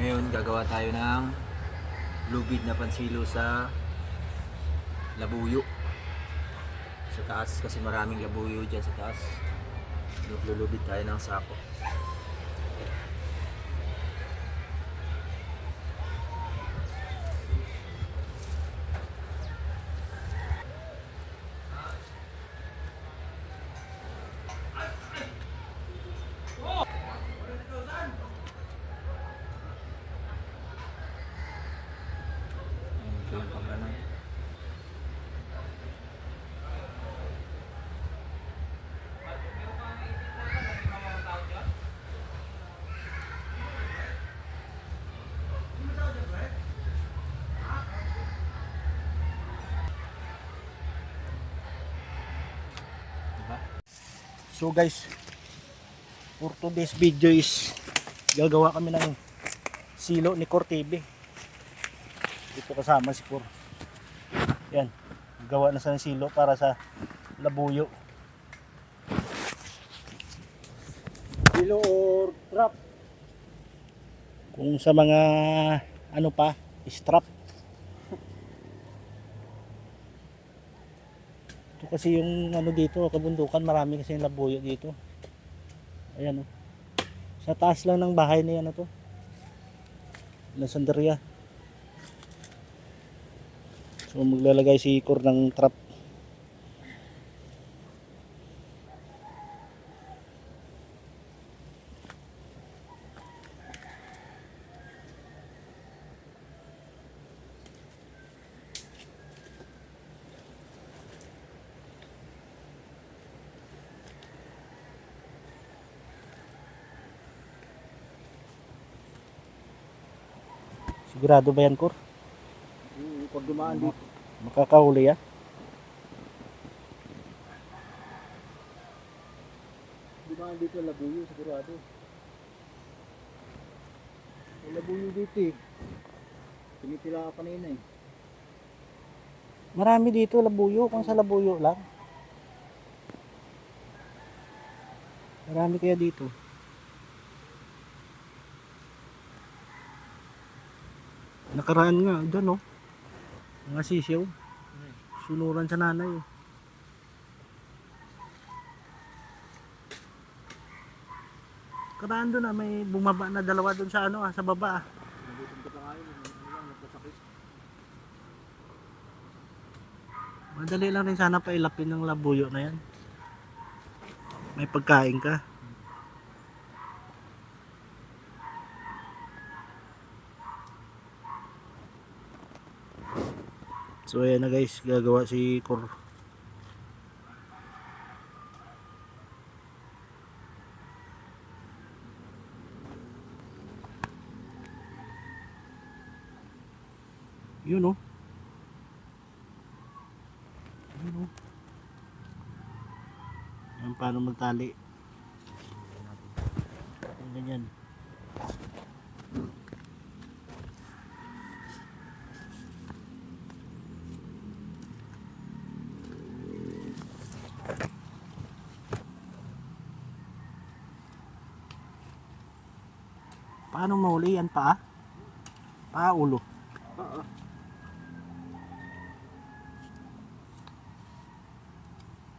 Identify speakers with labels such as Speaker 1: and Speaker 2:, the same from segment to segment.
Speaker 1: Ngayon gagawa tayo ng lubid na pansilo sa labuyo. Sa taas kasi maraming labuyo dyan sa taas. Naglulubid tayo ng sako. Ito yung pagano. Diba?
Speaker 2: So guys, for today's video is gagawa kami ng silo ni Cor TV. Ito kasama si Cor. Yan, gawa na sa silo para sa labuyo. Silo or trap. Kung sa mga ano pa, strap. Ito kasi yung ano dito, kabundukan, marami kasi yung labuyo dito. Ayan oh. Sa taas lang ng bahay ni ano to. Lasanderia. So maglalagay si Cor ng trap. Sigurado ba yan, Cor?
Speaker 1: Pag dumaan dito.
Speaker 2: Makakahuli ya?
Speaker 1: Dumaan dito labuyo sigurado. May labuyo dito eh. Tinitila ka kanina eh.
Speaker 2: Marami dito labuyo, kung sa labuyo lang. Marami kaya dito. Nakaraan nga, doon oh. Mga sisiyaw. Sunuran sa nanay eh. Karaan doon ah, may bumaba na dalawa doon sa ano ah, sa baba ah.
Speaker 1: Nagutom ka pa nga yun. Ano lang, nagkasakit.
Speaker 2: Madali lang rin sana pailapin ng labuyo na yan. May pagkain ka. So ayan na guys, gagawa si Cor. Yun oh. Yun oh. Yan paano magtali. Yan ganyan. Paano mahuli yan? Paa? Paa, ulo.
Speaker 1: Oo.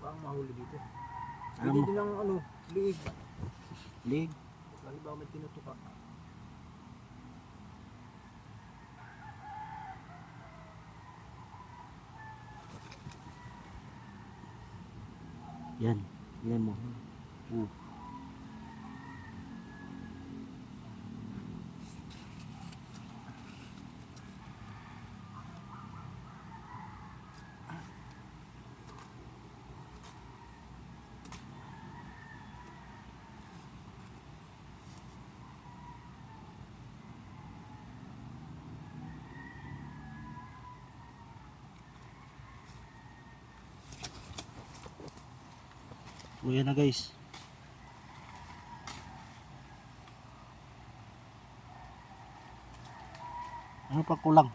Speaker 1: Parang mahuli dito.
Speaker 2: Alam
Speaker 1: Hindi
Speaker 2: mo,
Speaker 1: din ang ano, liig.
Speaker 2: lig.
Speaker 1: Lagi ba may tinutuka?
Speaker 2: Yan. Yan mo. So yan na guys. Ano pa kulang?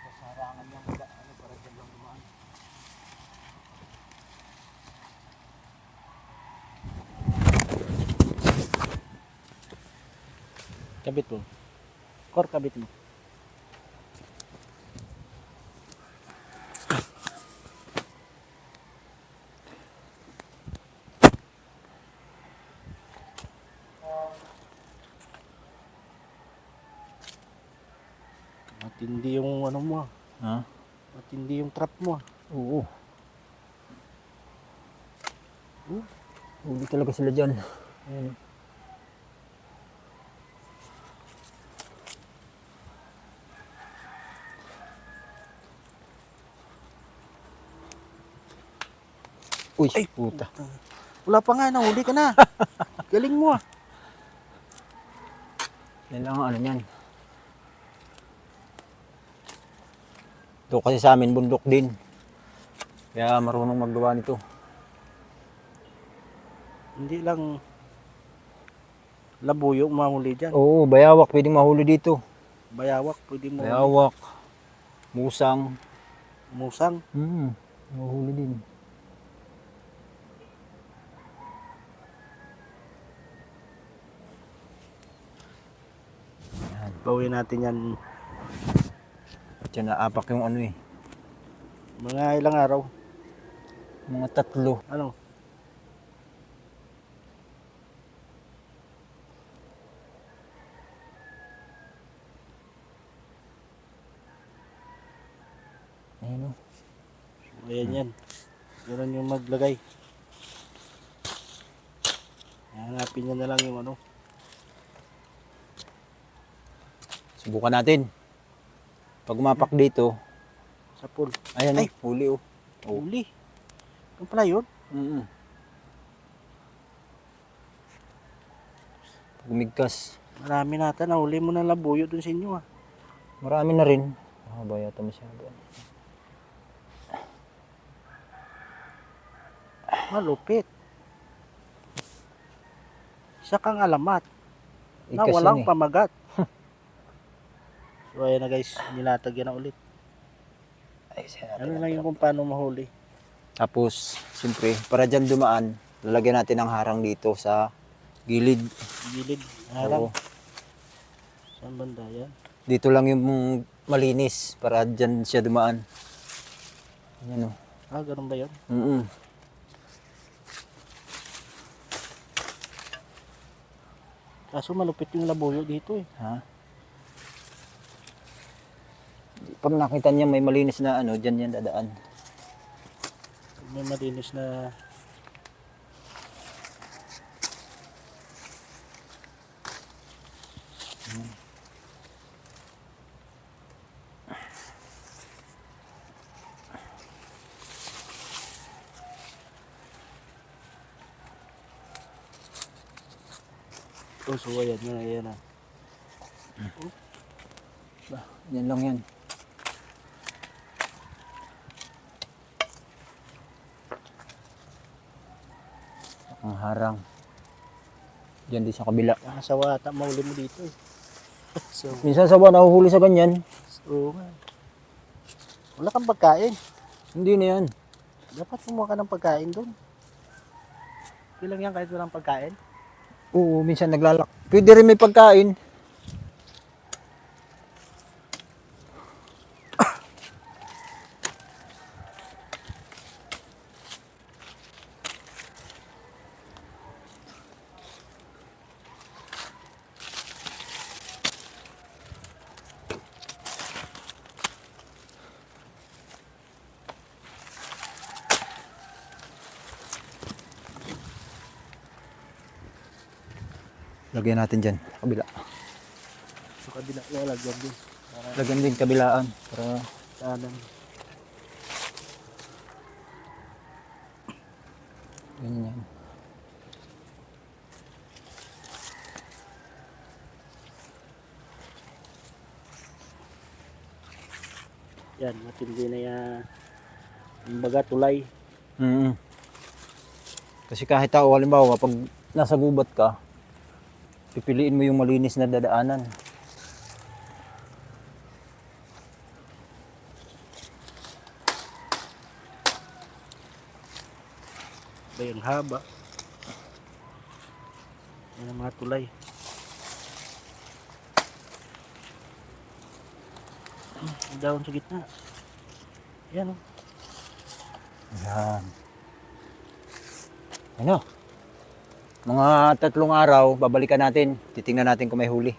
Speaker 1: Kasarangan lang. Ano para dyan lang dumaan.
Speaker 2: Kabit mo. Kor, kabit mo. Matindi yung ano mo.
Speaker 1: Ha?
Speaker 2: Matindi yung trap mo.
Speaker 1: Oo. Huli talaga sila dyan. Ayan. Uy,
Speaker 2: Ay,
Speaker 1: puta.
Speaker 2: Wala pa nga, nahuli ka na. Galing mo.
Speaker 1: Yan lang ang ano yan. Ito kasi sa amin bundok din. Kaya marunong maggawa nito.
Speaker 2: Hindi lang labuyo mahuli dyan.
Speaker 1: Oo, bayawak pwedeng mahuli dito.
Speaker 2: Bayawak, pwede mo
Speaker 1: Bayawak, musang.
Speaker 2: musang.
Speaker 1: Mahuli din.
Speaker 2: Bawin natin yan
Speaker 1: Diyan naapak yung ano eh.
Speaker 2: mga ilang araw.
Speaker 1: Mga 3.
Speaker 2: Ano?
Speaker 1: Ayun o.
Speaker 2: Ayan yan. Ganun yung maglagay. Hanapin niya na lang yung ano.
Speaker 1: Subukan natin. Pag umapak dito,
Speaker 2: Sa pool.
Speaker 1: ayan
Speaker 2: Ay!
Speaker 1: huli oh.
Speaker 2: Huli. Ano pala yun?
Speaker 1: Pag umigkas,
Speaker 2: Marami nata. Nahuli mo ng labuyo dun sa inyo ah.
Speaker 1: marami na rin. Mahaba yata masyado.
Speaker 2: Malupit. Isa kang alamat na
Speaker 1: Igkas
Speaker 2: walang
Speaker 1: yan eh.
Speaker 2: pamagat. So ayan na guys, nilatag yan na ulit.
Speaker 1: Ay,
Speaker 2: Ano lang yung kung paano mahuli.
Speaker 1: Tapos, siyempre, para dyan dumaan, lalagyan natin ng harang dito sa gilid.
Speaker 2: Gilid, harang.
Speaker 1: Oo.
Speaker 2: Saan banda yan?
Speaker 1: Dito lang yung malinis para dyan siya dumaan. Ayan o.
Speaker 2: Ah, ganun ba yun? Kaso malupit yung labuyo dito eh.
Speaker 1: Ha? Pag nakita niya may malinis na ano, dyan yan dadaan.
Speaker 2: May malinis na oh, so ayan na, ayan na.
Speaker 1: Yan lang yan. Ang harang. Diyan din sa kabila.
Speaker 2: Nakasawa ata mahuli mo dito eh. So,
Speaker 1: Minsan sa buwan nahuhuli sa ganyan.
Speaker 2: oo nga. Wala kang pagkain.
Speaker 1: Hindi na yan.
Speaker 2: Dapat kumuha ka ng pagkain doon. Okay lang yan kahit walang pagkain.
Speaker 1: Oo, minsan naglalak. Pwede rin may pagkain. Lagyan natin dyan, kabila.
Speaker 2: Sa kabila, lagyan din. Para
Speaker 1: Lagyan din kabilaan. Para
Speaker 2: kanan.
Speaker 1: ganyan.
Speaker 2: Yan, matindi na yan. Kumbaga tulay.
Speaker 1: Kasi kahit tao, halimbawa, pag nasa gubat ka, pipiliin mo yung malinis na dadaanan.
Speaker 2: Ba yung haba. Yan ang mga tulay. May dahon sa gitna. Yan o. Yan.
Speaker 1: Ano? Mga 3 araw, babalikan natin. Titingnan natin kung may huli.